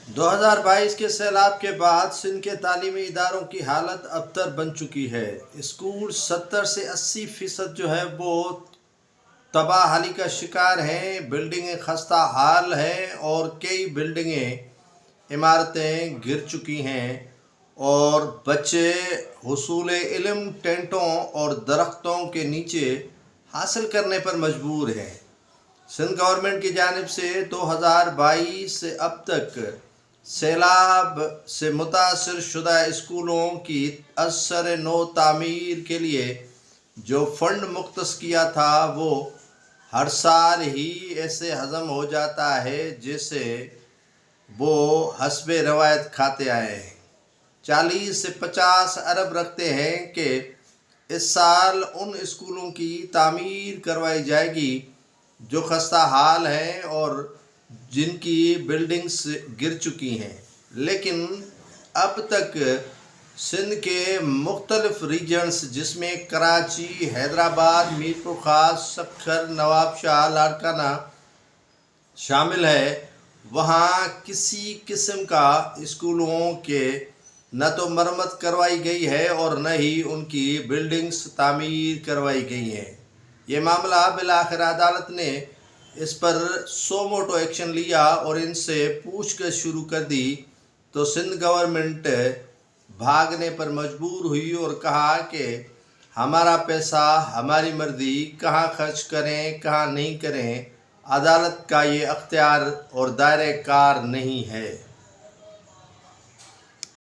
2022 के सैलाब के बाद सिंध के तालीमी इदारों की हालत अबतर बन चुकी है। स्कूल 70 से 80% जो है वो तबाहली का शिकार हैं। बिल्डिंगें खस्ता हाल हैं और कई इमारतें गिर चुकी हैं और बच्चे हुसूल इल्म टेंटों और दरख्तों के नीचे हासिल करने पर मजबूर हैं। सिंध गवर्नमेंट की जानिब से 2022 से अब तक सैलाब से मुतासर शुदा स्कूलों की असर नो तामीर के लिए जो फंड मुख्तस किया था वो हर साल ही ऐसे हज़म हो जाता है जैसे वो हस्बे रवायत खाते आए हैं। 40 से 50 अरब रखते हैं कि इस साल उन स्कूलों की तामीर करवाई जाएगी जो खस्ता हाल हैं और जिनकी बिल्डिंग्स गिर चुकी हैं, लेकिन अब तक सिंध के मुख्तलिफ रीजन्स जिसमें कराची, हैदराबाद, मीरपुर खास, सक्खर, नवाबशाह, लाड़काना शामिल है, वहाँ किसी किस्म का स्कूलों के न तो मरम्मत करवाई गई है और न ही उनकी बिल्डिंग्स तामीर करवाई गई हैं। ये मामला बिलाखिर अदालत ने इस पर सो मोटो एक्शन लिया और इनसे पूछताछ शुरू कर दी तो सिंध गवर्नमेंट भागने पर मजबूर हुई और कहा कि हमारा पैसा हमारी मर्जी, कहाँ खर्च करें कहाँ नहीं करें, अदालत का ये अख्तियार और दायरे कार नहीं है।